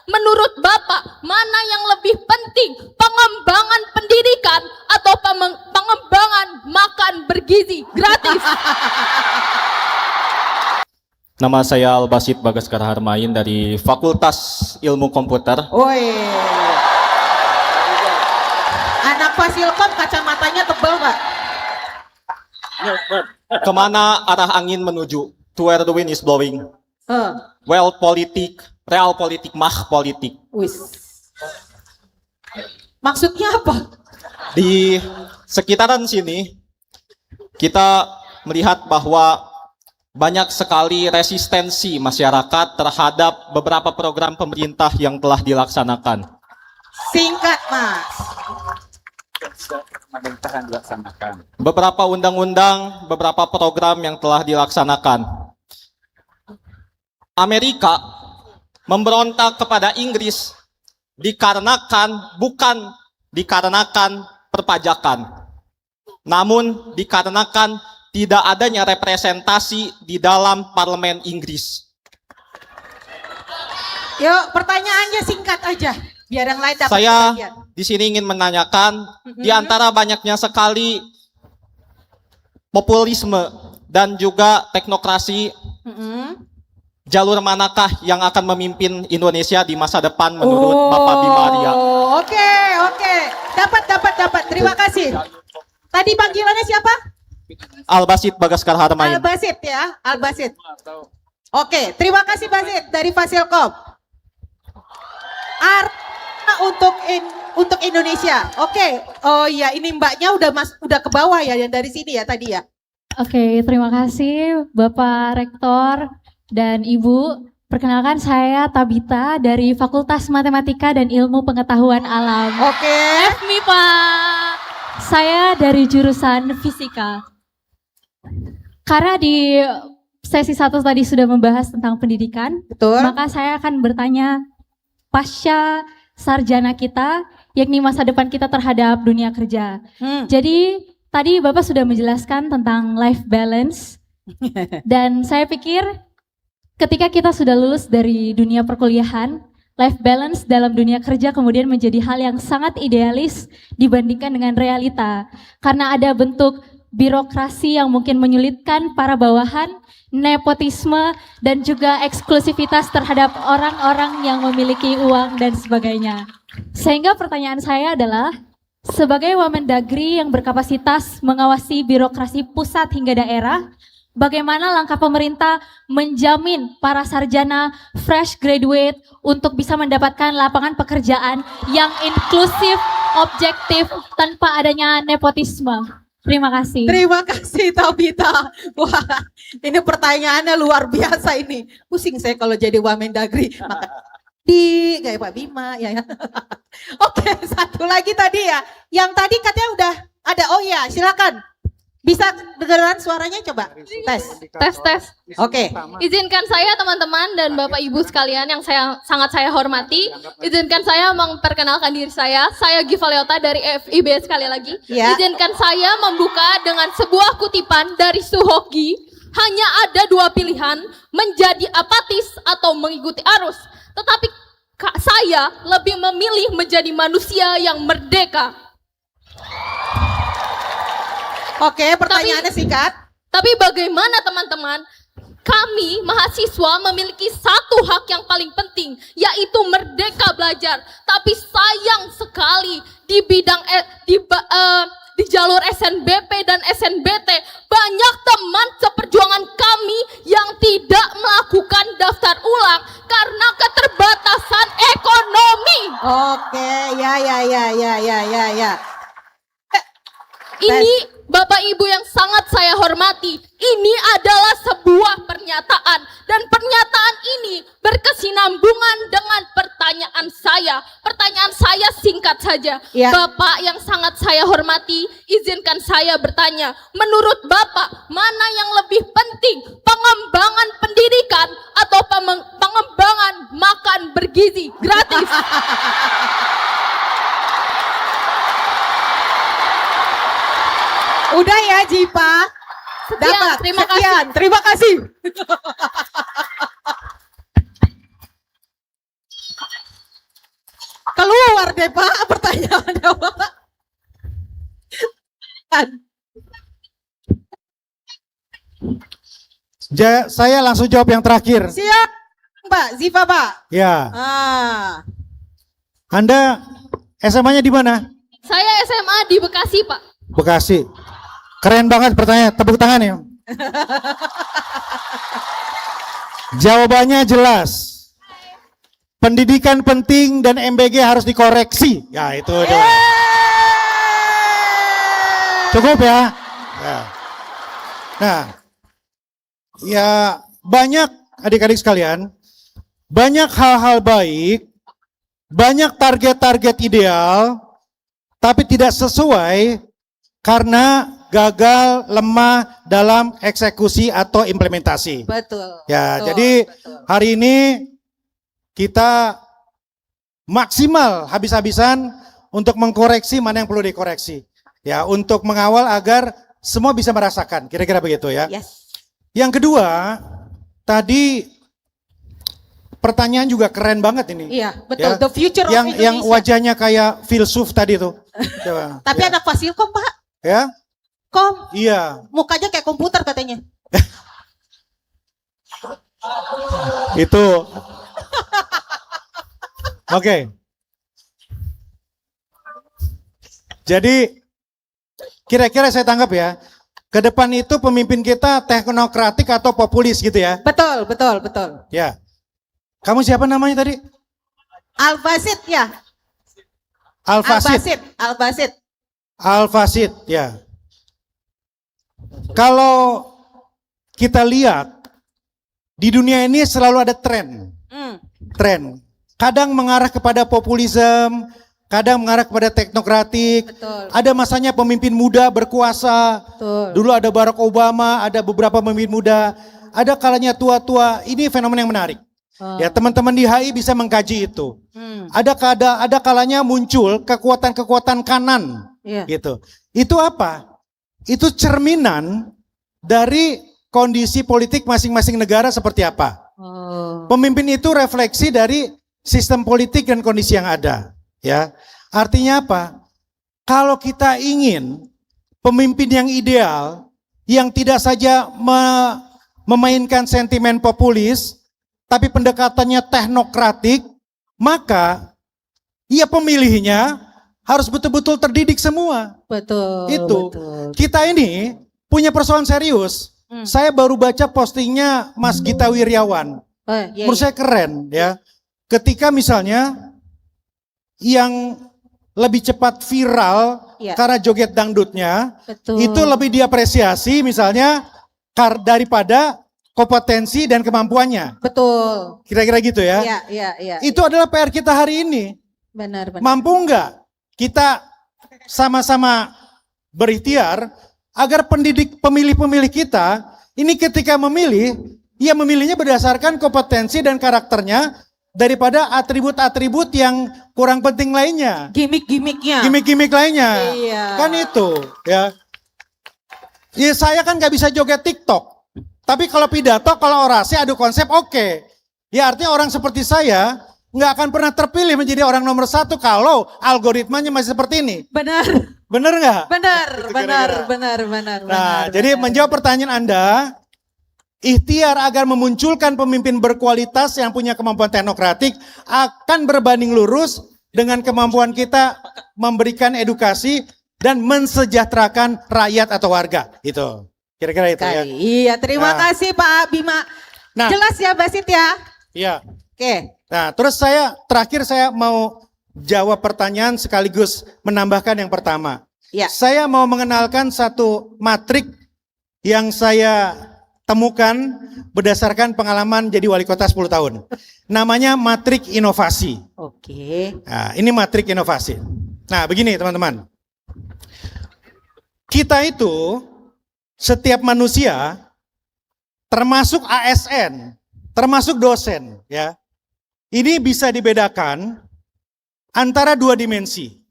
menurut Bapak, mana yang lebih penting, pengembangan pendidikan atau pengembangan makan bergizi gratis? Nama saya Albasit Bagaskara Harmain dari Fakultas Ilmu Komputer. Woi. Anak Fasilkom kacamatanya tebal Pak. Kemana arah angin menuju? To where the wind is blowing. Well politik, real politik, mah politik. Wis. Maksudnya apa? Di sekitaran sini kita melihat bahwa banyak sekali resistensi masyarakat terhadap beberapa program pemerintah yang telah dilaksanakan. Singkat Mas. Beberapa undang-undang, beberapa program yang telah dilaksanakan. Amerika memberontak kepada Inggris bukan dikarenakan perpajakan, namun dikarenakan tidak adanya representasi di dalam parlemen Inggris. Yuk, pertanyaannya singkat aja, biar yang lain dapat Saya bagian. di sini ingin menanyakan, di antara banyaknya sekali populisme dan juga teknokrasi, jalur manakah yang akan memimpin Indonesia di masa depan menurut Bapak Bima Arya? Oke. Dapat. Terima kasih. Tadi panggilannya siapa? Albasit Bagaskara Harmain. Albasit ya, Albasit. Oke, terima kasih Basit dari Fasilkom. Untuk Indonesia. Oke. Oh iya, ini Mbaknya udah ke bawah ya yang dari sini ya tadi ya. Oke, terima kasih Bapak Rektor dan Ibu. Perkenalkan saya Tabita dari Fakultas Matematika dan Ilmu Pengetahuan Alam. Oke. FMI Pak. Saya dari jurusan Fisika. Karena di sesi 1 tadi sudah membahas tentang pendidikan, Betul. maka saya akan bertanya pasca sarjana kita, yakni masa depan kita terhadap dunia kerja. Jadi tadi Bapak sudah menjelaskan tentang life balance, dan saya pikir ketika kita sudah lulus dari dunia perkuliahan, life balance dalam dunia kerja kemudian menjadi hal yang sangat idealis dibandingkan dengan realita. Karena ada bentuk birokrasi yang mungkin menyulitkan para bawahan, nepotisme, dan juga eksklusivitas terhadap orang-orang yang memiliki uang dan sebagainya. Sehingga pertanyaan saya adalah, sebagai Wamendagri yang berkapasitas mengawasi birokrasi pusat hingga daerah, bagaimana langkah pemerintah menjamin para sarjana fresh graduate untuk bisa mendapatkan lapangan pekerjaan yang inklusif, objektif, tanpa adanya nepotisme? Terima kasih. Terima kasih Tabita. Wah, ini pertanyaannya luar biasa ini. Pusing saya kalau jadi Wamendagri. Maka kayak Pak Bima ya. Oke, satu lagi tadi ya. Yang tadi katanya udah ada. Oh ya, silakan. Bisa dengeran suaranya coba? Tes. Oke. Izinkan saya teman-teman dan Bapak Ibu sekalian yang sangat saya hormati, izinkan saya memperkenalkan diri saya Giva Leota dari FIB sekali lagi. Ya. Izinkan saya membuka dengan sebuah kutipan dari Suhoki, hanya ada 2 pilihan, menjadi apatis atau mengikuti arus. Tetapi saya lebih memilih menjadi manusia yang merdeka. Oke, pertanyaannya singkat. Tapi bagaimana teman-teman? Kami mahasiswa memiliki satu hak yang paling penting, yaitu merdeka belajar. Tapi sayang sekali di bidang di jalur SNBP dan SNBT banyak teman seperjuangan kami yang tidak melakukan daftar ulang karena keterbatasan ekonomi. Oke, ya. Ini Bapak Ibu yang sangat saya hormati, ini adalah sebuah pernyataan dan pernyataan ini berkesinambungan dengan pertanyaan saya. Pertanyaan saya singkat saja. Ya. Bapak yang sangat saya hormati, izinkan saya bertanya, menurut Bapak mana yang lebih penting, pengembangan pendidikan atau pengembangan makan bergizi gratis? Udah ya Jipa. Dapat. Sekian, Terima kasih. Keluar deh Pak pertanyaannya Pak. Saya langsung jawab yang terakhir. Siap Mbak Ziva Pak. Ya, Anda SMA-nya di mana? Saya SMA di Bekasi, Pak. Bekasi. Keren banget pertanyaan, tepuk tangan ya. Jawabannya jelas. Pendidikan penting dan MBG harus dikoreksi. Ya itu. Cukup ya. Nah, ya banyak adik-adik sekalian, banyak hal-hal baik, banyak target-target ideal, tapi tidak sesuai karena gagal, lemah dalam eksekusi atau implementasi. Betul. Ya, betul, jadi betul. hari ini kita maksimal habis-habisan untuk mengkoreksi mana yang perlu dikoreksi. Ya, untuk mengawal agar semua bisa merasakan, kira-kira begitu ya. Yes. Yang kedua, tadi pertanyaan juga keren banget ini. Iya, betul. Ya. The future of Yang Indonesia. wajahnya kayak filsuf tadi tuh. Coba. Tapi Ya. anak Fasilkom Pak. Ya, Kom, iya. mukanya kayak komputer katanya. Itu. Oke. Jadi kira-kira saya tangkap ya, ke depan itu pemimpin kita teknokratik atau populis gitu ya. Betul, betul, betul. Ya. Kamu siapa namanya tadi? Al-Basit ya. Al-Fasid. Al-Basit. Al-Fasid, ya. Kalau kita lihat di dunia ini selalu ada tren. Tren. Kadang mengarah kepada populisme, kadang mengarah kepada teknokratik. Betul. Ada masanya pemimpin muda berkuasa. Betul. Dulu ada Barack Obama, ada beberapa pemimpin muda. Ada kalanya tua-tua. Ini fenomena yang menarik. Ya, teman-teman di HI bisa mengkaji itu. Ada kalanya muncul kekuatan-kekuatan kanan. Iya. Gitu. Itu apa? Itu cerminan dari kondisi politik masing-masing negara seperti apa. Pemimpin itu refleksi dari sistem politik dan kondisi yang ada. Ya, artinya apa? Kalau kita ingin pemimpin yang ideal, yang tidak saja memainkan sentimen populis, tapi pendekatannya teknokratik, maka ia pemilihnya harus betul-betul terdidik semua. Betul. Itu. Betul. Kita ini punya persoalan serius. Saya baru baca postingnya Mas Gita Wirjawan. Iya, Menurut iya. saya keren ya. Ketika misalnya yang lebih cepat viral Iya. karena joget dangdutnya, Betul. itu lebih diapresiasi misalnya daripada kompetensi dan kemampuannya. Betul. Kira-kira gitu ya. Iya, iya, iya. Itu adalah PR kita hari ini. Benar, benar. Mampu nggak kita sama-sama berikhtiar agar pemilih-pemilih kita ini ketika memilih, ia memilihnya berdasarkan kompetensi dan karakternya daripada atribut-atribut yang kurang penting lainnya. Gimik-gimiknya. Gimik-gimik lainnya. Iya. Kan itu ya. Ya saya kan nggak bisa joget TikTok. Tapi kalau pidato, kalau orasi adu konsep oke. Ya artinya orang seperti saya nggak akan pernah terpilih menjadi orang nomor satu kalau algoritmanya masih seperti ini. Benar. Bener nggak? Benar, Itu benar, kira-kira. benar, benar. Nah, benar, jadi benar. menjawab pertanyaan Anda, ikhtiar agar memunculkan pemimpin berkualitas yang punya kemampuan teknokratik akan berbanding lurus dengan kemampuan kita memberikan edukasi dan mensejahterakan rakyat atau warga. Itu. Kira-kira itu ya. Iya, terima Nah. kasih Pak Bima. Nah. Jelas ya Basit ya? Iya. Oke. Nah, terus terakhir saya mau jawab pertanyaan sekaligus menambahkan yang pertama. Ya. Saya mau mengenalkan satu matrik yang saya temukan berdasarkan pengalaman jadi wali kota 10 tahun. Namanya matrik inovasi. Oke. Nah, ini matrik inovasi. Nah, begini teman-teman. Kita itu, setiap manusia, termasuk ASN, termasuk dosen, ya. Ini bisa dibedakan antara dua dimensi.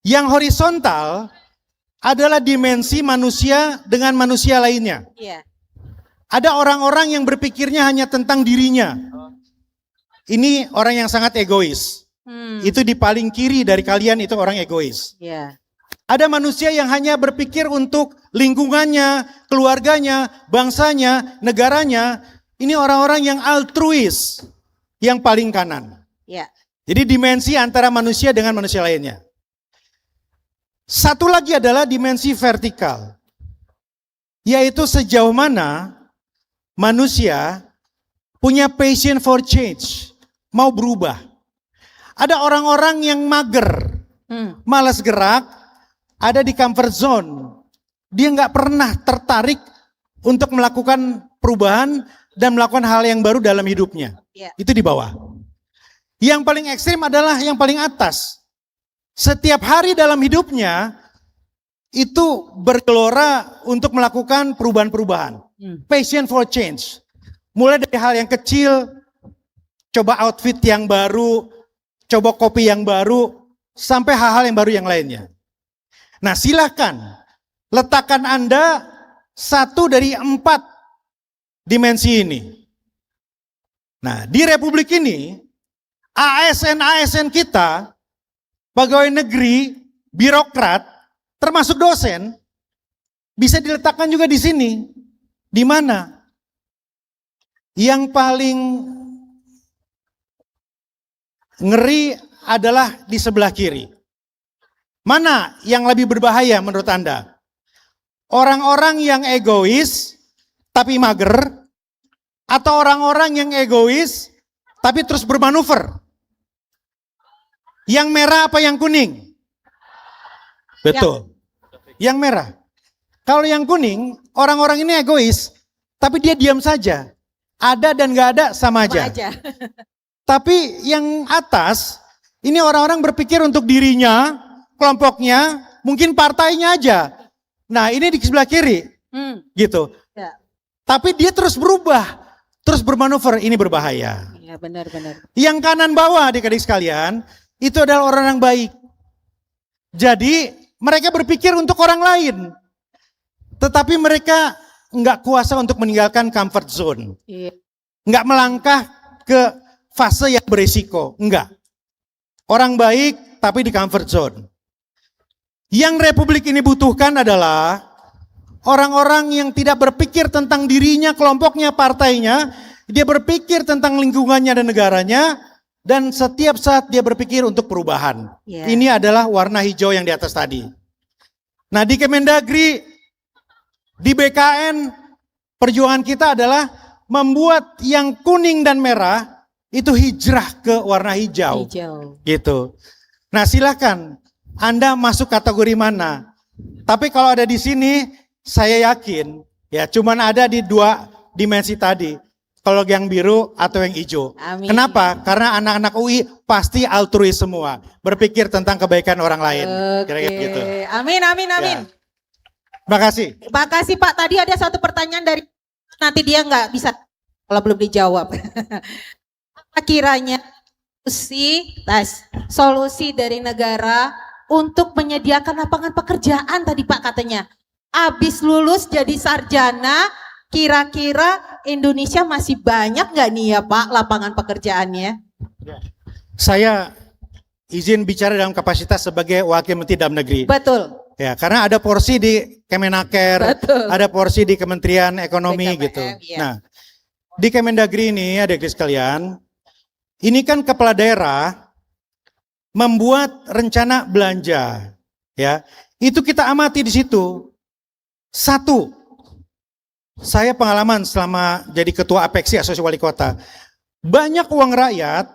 Yang horizontal adalah dimensi manusia dengan manusia lainnya. Iya. Ada orang-orang yang berpikirnya hanya tentang dirinya. Ini orang yang sangat egois. Itu di paling kiri dari kalian itu orang egois. Ya. Ada manusia yang hanya berpikir untuk lingkungannya, keluarganya, bangsanya, negaranya. Ini orang-orang yang altruis, yang paling kanan. Ya. Jadi dimensi antara manusia dengan manusia lainnya. Satu lagi adalah dimensi vertikal. Yaitu sejauh mana manusia punya passion for change, mau berubah. Ada orang-orang yang mager, malas gerak, ada di comfort zone. Dia nggak pernah tertarik untuk melakukan perubahan dan melakukan hal yang baru dalam hidupnya. Ya. Itu di bawah. Yang paling ekstrim adalah yang paling atas. Setiap hari dalam hidupnya itu bergelora untuk melakukan perubahan-perubahan. Passion for change. Mulai dari hal yang kecil, coba outfit yang baru, coba kopi yang baru, sampai hal-hal yang baru yang lainnya. Nah, silakan letakkan Anda satu dari 4 dimensi ini. Nah, di Republik ini, ASN-ASN kita, pegawai negeri, birokrat, termasuk dosen, bisa diletakkan juga di sini. Di mana? Yang paling ngeri adalah di sebelah kiri. Mana yang lebih berbahaya menurut Anda? Orang-orang yang egois tapi mager, atau orang-orang yang egois tapi terus bermanuver? Yang merah apa yang kuning? Betul. Yang merah. Kalau yang kuning, orang-orang ini egois, tapi dia diam saja. Ada dan gak ada sama aja. Tapi yang atas, ini orang-orang berpikir untuk dirinya, kelompoknya, mungkin partainya aja. Nah, ini di sebelah kiri. Gitu. Ya. Tapi dia terus berubah, terus bermanuver, ini berbahaya. Ya, benar-benar. Yang kanan bawah adik-adik sekalian, itu adalah orang yang baik. Jadi mereka berpikir untuk orang lain. Tetapi mereka nggak kuasa untuk meninggalkan comfort zone. Iya. Nggak melangkah ke fase yang berisiko. Enggak. Orang baik tapi di comfort zone. Yang Republik ini butuhkan adalah orang-orang yang tidak berpikir tentang dirinya, kelompoknya, partainya. Dia berpikir tentang lingkungannya dan negaranya. Dan setiap saat dia berpikir untuk perubahan. Yeah. Ini adalah warna hijau yang di atas tadi. Nah, di Kemendagri, di BKN, perjuangan kita adalah membuat yang kuning dan merah itu hijrah ke warna hijau. Gitu. Nah, silakan Anda masuk kategori mana. Tapi kalau ada di sini, saya yakin ya cuman ada di 2 dimensi tadi. Kalau yang biru atau yang hijau. Amin. Kenapa? Karena anak-anak UI pasti altruis semua. Berpikir tentang kebaikan orang lain. Kira-kira gitu. Amin, amin, amin. Ya. Terima kasih. Terima kasih Pak. Tadi ada satu pertanyaan dari, nanti dia nggak bisa kalau belum dijawab. Apa kiranya solusi dari negara untuk menyediakan lapangan pekerjaan tadi Pak katanya. Habis lulus jadi sarjana, kira-kira Indonesia masih banyak nggak nih ya Pak lapangan pekerjaannya? Saya izin bicara dalam kapasitas sebagai Wakil Menteri Dalam Negeri. Betul. Ya, karena ada porsi di Kemenaker, Betul. ada porsi di Kementerian Ekonomi BKPM, gitu. iya. Nah, di Kemendagri ini adik-adik sekalian, ini kan kepala daerah membuat rencana belanja, ya. Itu kita amati di situ. 1, saya pengalaman selama jadi ketua APEKSI Asosiasi Wali Kota. Banyak uang rakyat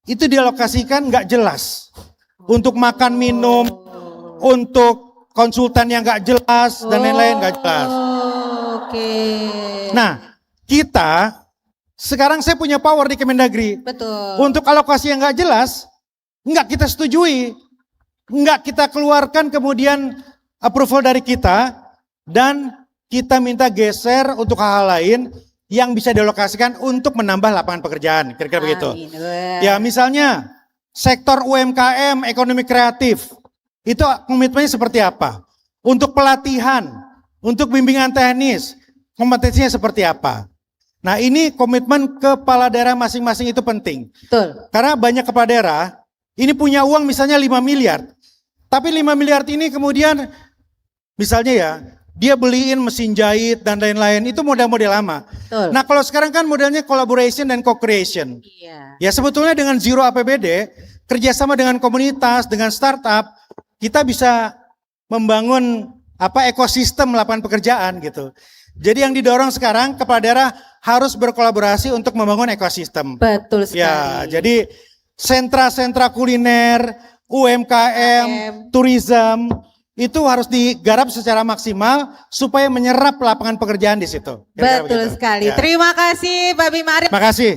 itu dialokasikan nggak jelas. Untuk makan minum, untuk konsultan yang nggak jelas, dan lain-lain nggak jelas. Oke. Nah, kita, sekarang saya punya power di Kemendagri. Betul. Untuk alokasi yang nggak jelas, nggak kita setujui. Nggak kita keluarkan kemudian approval dari kita, dan kita minta geser untuk hal-hal lain yang bisa dialokasikan untuk menambah lapangan pekerjaan. Kira-kira begitu. Ya, misalnya sektor UMKM, ekonomi kreatif. Itu komitmennya seperti apa? Untuk pelatihan, untuk bimbingan teknis, kompetensinya seperti apa? Nah, ini komitmen kepala daerah masing-masing itu penting. Betul. Karena banyak kepala daerah ini punya uang misalnya 5 miliar. Tapi 5 miliar ini kemudian misalnya ya, dia beliin mesin jahit dan lain-lain, itu model-model lama. Betul. Nah kalau sekarang kan modelnya collaboration dan co-creation. Iya. Ya sebetulnya dengan zero APBD, kerjasama dengan komunitas, dengan startup, kita bisa membangun ekosistem lapangan pekerjaan gitu. Jadi yang didorong sekarang kepala daerah harus berkolaborasi untuk membangun ekosistem. Betul sekali. Ya, jadi sentra-sentra kuliner, UMKM, tourism itu harus digarap secara maksimal supaya menyerap lapangan pekerjaan di situ. Kira-kira Betul begitu. sekali. Ya. Terima kasih Pak Bima Arif. Terima kasih.